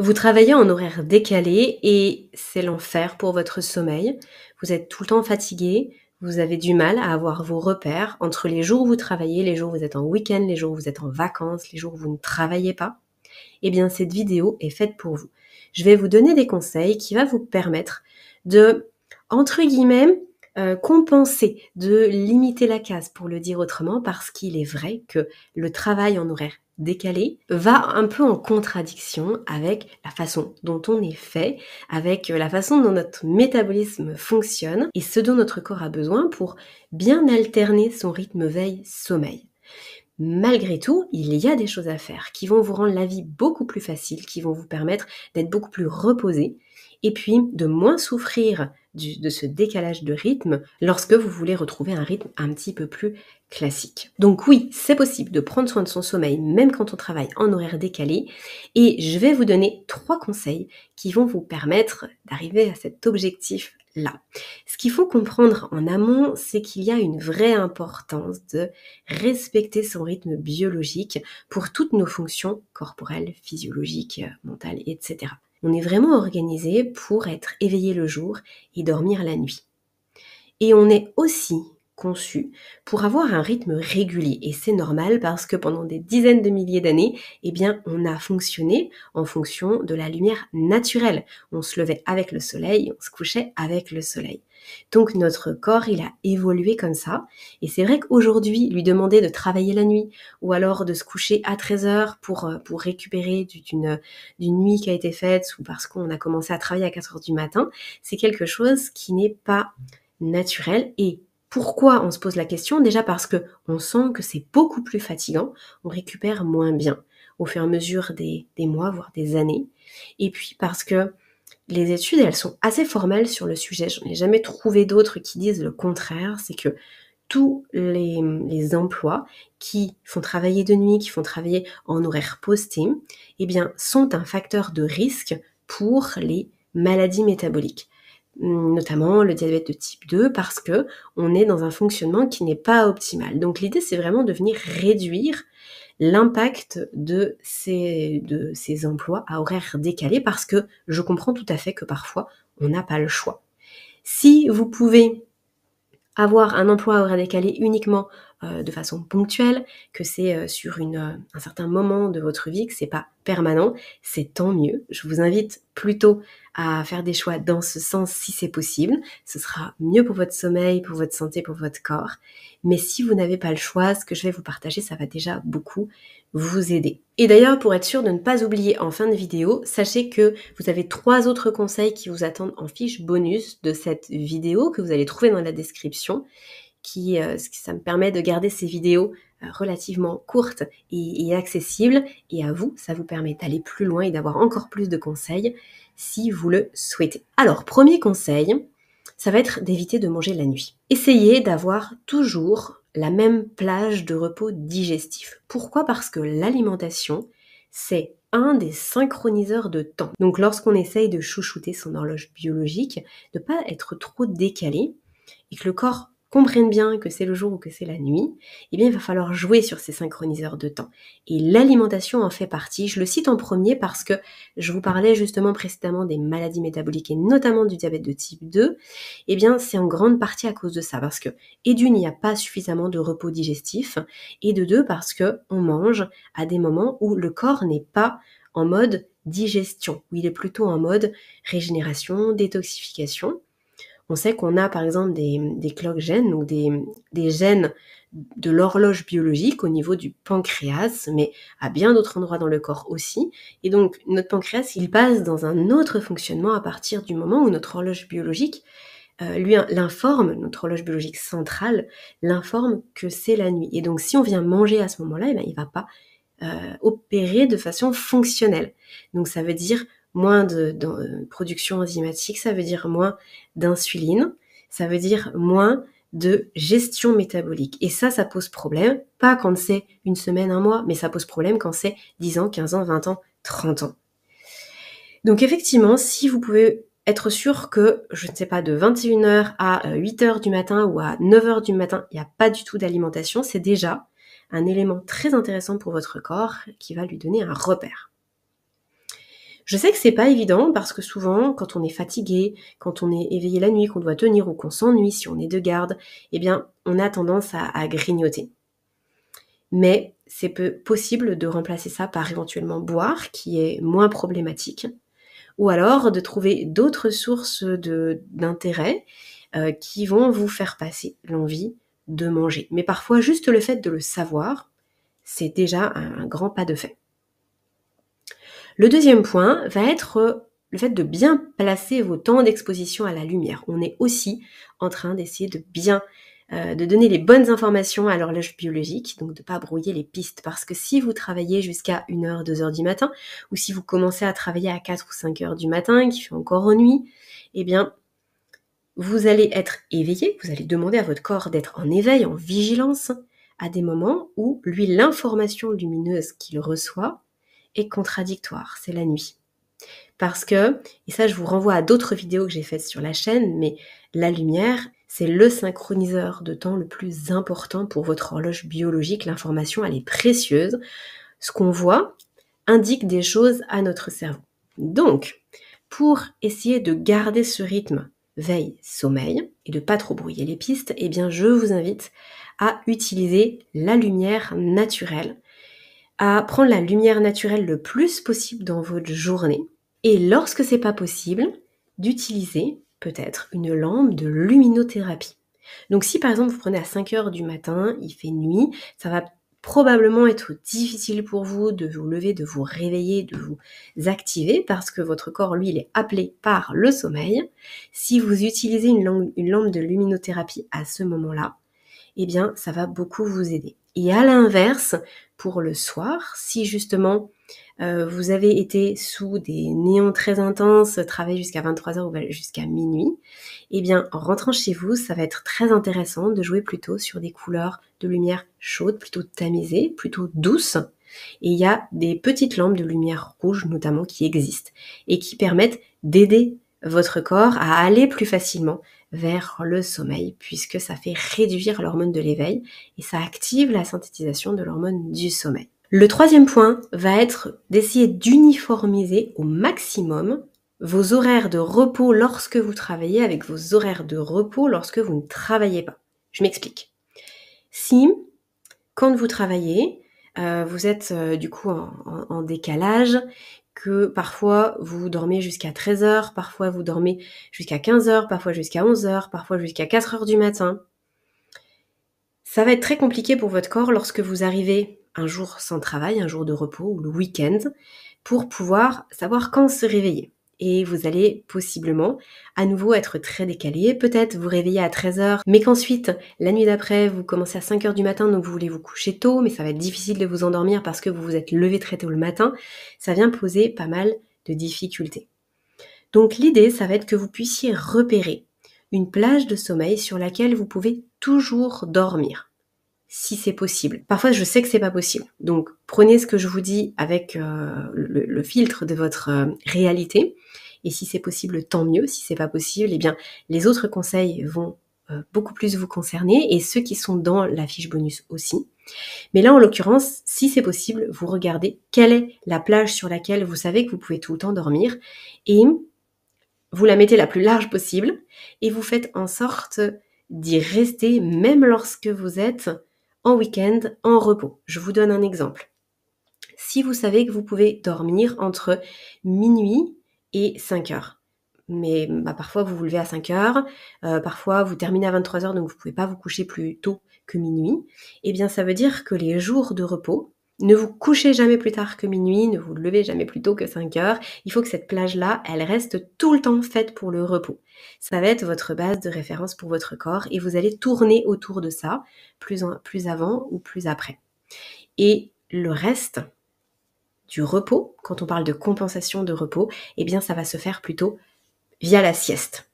Vous travaillez en horaire décalé et c'est l'enfer pour votre sommeil. Vous êtes tout le temps fatigué, vous avez du mal à avoir vos repères entre les jours où vous travaillez, les jours où vous êtes en week-end, les jours où vous êtes en vacances, les jours où vous ne travaillez pas. Eh bien, cette vidéo est faite pour vous. Je vais vous donner des conseils qui vont vous permettre de, entre guillemets, compenser, de limiter la casse, pour le dire autrement, parce qu'il est vrai que le travail en horaire décalé va un peu en contradiction avec la façon dont on est fait, avec la façon dont notre métabolisme fonctionne et ce dont notre corps a besoin pour bien alterner son rythme veille-sommeil. Malgré tout, il y a des choses à faire qui vont vous rendre la vie beaucoup plus facile, qui vont vous permettre d'être beaucoup plus reposé et puis de moins souffrir de ce décalage de rythme lorsque vous voulez retrouver un rythme un petit peu plus classique. Donc oui, c'est possible de prendre soin de son sommeil même quand on travaille en horaire décalé et je vais vous donner 3 conseils qui vont vous permettre d'arriver à cet objectif là. Ce qu'il faut comprendre en amont, c'est qu'il y a une vraie importance de respecter son rythme biologique pour toutes nos fonctions corporelles, physiologiques, mentales, etc. On est vraiment organisé pour être éveillé le jour et dormir la nuit. Et on est aussi conçu pour avoir un rythme régulier. Et c'est normal parce que pendant des dizaines de milliers d'années, eh bien, on a fonctionné en fonction de la lumière naturelle. On se levait avec le soleil, on se couchait avec le soleil. Donc notre corps, il a évolué comme ça. Et c'est vrai qu'aujourd'hui, lui demander de travailler la nuit ou alors de se coucher à 13 heures pour récupérer d'une nuit qui a été faite ou parce qu'on a commencé à travailler à 4 heures du matin, c'est quelque chose qui n'est pas naturel. Et pourquoi on se pose la question? Déjà parce que on sent que c'est beaucoup plus fatigant, on récupère moins bien au fur et à mesure des mois, voire des années. Et puis parce que les études, elles sont assez formelles sur le sujet. Je n'ai jamais trouvé d'autres qui disent le contraire. C'est que tous les emplois qui font travailler de nuit, qui font travailler en horaire posté, eh bien, sont un facteur de risque pour les maladies métaboliques, notamment le diabète de type 2, parce que on est dans un fonctionnement qui n'est pas optimal. Donc l'idée, c'est vraiment de venir réduire l'impact de ces emplois à horaires décalés, parce que je comprends tout à fait que parfois, on n'a pas le choix. Si vous pouvez avoir un emploi à horaires décalés uniquement de façon ponctuelle, que c'est sur un certain moment de votre vie, que c'est pas permanent, c'est tant mieux. Je vous invite plutôt à faire des choix dans ce sens si c'est possible. Ce sera mieux pour votre sommeil, pour votre santé, pour votre corps. Mais si vous n'avez pas le choix, ce que je vais vous partager, ça va déjà beaucoup vous aider. Et d'ailleurs, pour être sûr de ne pas oublier en fin de vidéo, sachez que vous avez 3 autres conseils qui vous attendent en fiche bonus de cette vidéo que vous allez trouver dans la description. Ça me permet de garder ces vidéos relativement courtes et accessibles. Et à vous, ça vous permet d'aller plus loin et d'avoir encore plus de conseils si vous le souhaitez. Alors, premier conseil, ça va être d'éviter de manger la nuit. Essayez d'avoir toujours la même plage de repos digestif. Pourquoi? Parce que l'alimentation, c'est un des synchroniseurs de temps. Donc lorsqu'on essaye de chouchouter son horloge biologique, de ne pas être trop décalé et que le corps comprenne bien que c'est le jour ou que c'est la nuit, eh bien il va falloir jouer sur ces synchroniseurs de temps. Et l'alimentation en fait partie. Je le cite en premier parce que je vous parlais justement précédemment des maladies métaboliques et notamment du diabète de type 2. Eh bien c'est en grande partie à cause de ça, parce que et d'une, il n'y a pas suffisamment de repos digestif, et de deux, parce que on mange à des moments où le corps n'est pas en mode digestion, où il est plutôt en mode régénération, détoxification. On sait qu'on a par exemple des clock gènes ou des gènes de l'horloge biologique au niveau du pancréas, mais à bien d'autres endroits dans le corps aussi. Et donc notre pancréas, il passe dans un autre fonctionnement à partir du moment où notre horloge biologique lui l'informe, notre horloge biologique centrale l'informe que c'est la nuit. Et donc si on vient manger à ce moment-là, eh bien, il ne va pas opérer de façon fonctionnelle. Donc ça veut dire moins de production enzymatique, ça veut dire moins d'insuline, ça veut dire moins de gestion métabolique. Et ça pose problème, pas quand c'est une semaine, un mois, mais ça pose problème quand c'est 10 ans, 15 ans, 20 ans, 30 ans. Donc effectivement, si vous pouvez être sûr que, je ne sais pas, de 21h à 8h du matin ou à 9h du matin, il n'y a pas du tout d'alimentation, c'est déjà un élément très intéressant pour votre corps qui va lui donner un repère. Je sais que c'est pas évident parce que souvent, quand on est fatigué, quand on est éveillé la nuit, qu'on doit tenir ou qu'on s'ennuie, si on est de garde, eh bien, on a tendance à grignoter. Mais c'est possible de remplacer ça par éventuellement boire, qui est moins problématique, ou alors de trouver d'autres sources d'intérêt qui vont vous faire passer l'envie de manger. Mais parfois, juste le fait de le savoir, c'est déjà un grand pas de fait. Le deuxième point va être le fait de bien placer vos temps d'exposition à la lumière. On est aussi en train d'essayer de bien de donner les bonnes informations à l'horloge biologique, donc de ne pas brouiller les pistes. Parce que si vous travaillez jusqu'à 1h, 2h du matin, ou si vous commencez à travailler à 4 ou 5h du matin, qui fait encore nuit, eh bien, vous allez être éveillé, vous allez demander à votre corps d'être en éveil, en vigilance, à des moments où, lui, l'information lumineuse qu'il reçoit est contradictoire, c'est la nuit. Parce que, et ça je vous renvoie à d'autres vidéos que j'ai faites sur la chaîne, mais la lumière, c'est le synchroniseur de temps le plus important pour votre horloge biologique. L'information, elle est précieuse. Ce qu'on voit indique des choses à notre cerveau. Donc, pour essayer de garder ce rythme veille-sommeil et de pas trop brouiller les pistes, eh bien je vous invite à utiliser la lumière naturelle, à prendre la lumière naturelle le plus possible dans votre journée. Et lorsque c'est pas possible, d'utiliser peut-être une lampe de luminothérapie. Donc si par exemple vous prenez à 5h du matin, il fait nuit, ça va probablement être difficile pour vous de vous lever, de vous réveiller, de vous activer parce que votre corps, lui, il est appelé par le sommeil. Si vous utilisez une lampe de luminothérapie à ce moment-là, eh bien ça va beaucoup vous aider. Et à l'inverse, pour le soir, si justement vous avez été sous des néons très intenses, travaillé jusqu'à 23h ou jusqu'à minuit, eh bien, en rentrant chez vous, ça va être très intéressant de jouer plutôt sur des couleurs de lumière chaude, plutôt tamisées, plutôt douces. Et il y a des petites lampes de lumière rouge notamment qui existent et qui permettent d'aider votre corps à aller plus facilement vers le sommeil puisque ça fait réduire l'hormone de l'éveil et ça active la synthétisation de l'hormone du sommeil. Le troisième point va être d'essayer d'uniformiser au maximum vos horaires de repos lorsque vous travaillez avec vos horaires de repos lorsque vous ne travaillez pas. Je m'explique. Si, quand vous travaillez, vous êtes du coup en décalage, que parfois vous dormez jusqu'à 13h, parfois vous dormez jusqu'à 15h, parfois jusqu'à 11h, parfois jusqu'à 4h du matin, ça va être très compliqué pour votre corps lorsque vous arrivez un jour sans travail, un jour de repos ou le week-end, pour pouvoir savoir quand se réveiller. Et vous allez possiblement à nouveau être très décalé, peut-être vous réveiller à 13h, mais qu'ensuite, la nuit d'après, vous commencez à 5h du matin, donc vous voulez vous coucher tôt, mais ça va être difficile de vous endormir parce que vous vous êtes levé très tôt le matin. Ça vient poser pas mal de difficultés. Donc l'idée, ça va être que vous puissiez repérer une plage de sommeil sur laquelle vous pouvez toujours dormir, si c'est possible. Parfois, je sais que c'est pas possible. Donc, prenez ce que je vous dis avec le filtre de votre réalité. Et si c'est possible, tant mieux. Si c'est pas possible, eh bien, les autres conseils vont beaucoup plus vous concerner et ceux qui sont dans la fiche bonus aussi. Mais là, en l'occurrence, si c'est possible, vous regardez quelle est la plage sur laquelle vous savez que vous pouvez tout le temps dormir et vous la mettez la plus large possible et vous faites en sorte d'y rester même lorsque vous êtes en week-end, en repos. Je vous donne un exemple. Si vous savez que vous pouvez dormir entre minuit et 5h, mais parfois vous vous levez à 5h, parfois vous terminez à 23h, donc vous ne pouvez pas vous coucher plus tôt que minuit, eh bien ça veut dire que les jours de repos, ne vous couchez jamais plus tard que minuit, ne vous levez jamais plus tôt que 5h. Il faut que cette plage-là, elle reste tout le temps faite pour le repos. Ça va être votre base de référence pour votre corps et vous allez tourner autour de ça, plus avant ou plus après. Et le reste du repos, quand on parle de compensation de repos, eh bien ça va se faire plutôt via la sieste.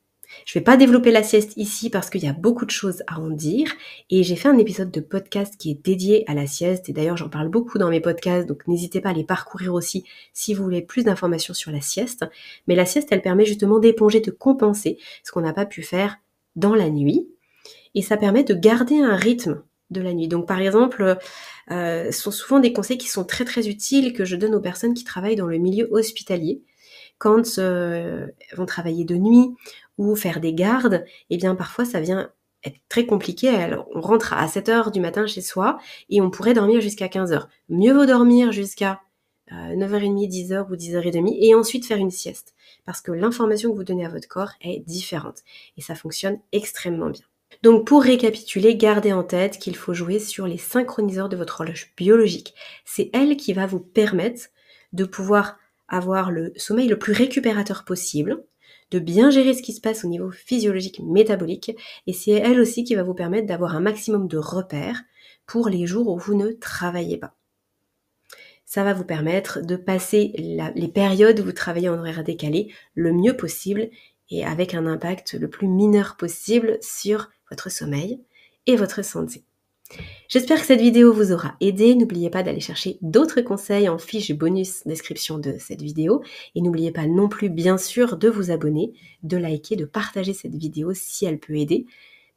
Je ne vais pas développer la sieste ici parce qu'il y a beaucoup de choses à en dire et j'ai fait un épisode de podcast qui est dédié à la sieste et d'ailleurs j'en parle beaucoup dans mes podcasts donc n'hésitez pas à les parcourir aussi si vous voulez plus d'informations sur la sieste. Mais la sieste elle permet justement d'éponger, de compenser ce qu'on n'a pas pu faire dans la nuit et ça permet de garder un rythme de la nuit. Donc par exemple, ce sont souvent des conseils qui sont très très utiles que je donne aux personnes qui travaillent dans le milieu hospitalier. quand vont travailler de nuit ou faire des gardes, eh bien parfois ça vient être très compliqué. Alors, on rentre à 7h du matin chez soi et on pourrait dormir jusqu'à 15h. Mieux vaut dormir jusqu'à 9h30, 10h ou 10h30 et ensuite faire une sieste. Parce que l'information que vous donnez à votre corps est différente et ça fonctionne extrêmement bien. Donc pour récapituler, gardez en tête qu'il faut jouer sur les synchroniseurs de votre horloge biologique. C'est elle qui va vous permettre de pouvoir avoir le sommeil le plus récupérateur possible, de bien gérer ce qui se passe au niveau physiologique, métabolique, et c'est elle aussi qui va vous permettre d'avoir un maximum de repères pour les jours où vous ne travaillez pas. Ça va vous permettre de passer les périodes où vous travaillez en horaire décalé le mieux possible et avec un impact le plus mineur possible sur votre sommeil et votre santé. J'espère que cette vidéo vous aura aidé. N'oubliez pas d'aller chercher d'autres conseils en fiche bonus description de cette vidéo. Et n'oubliez pas non plus, bien sûr, de vous abonner, de liker, de partager cette vidéo si elle peut aider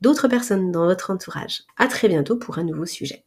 d'autres personnes dans votre entourage. À très bientôt pour un nouveau sujet.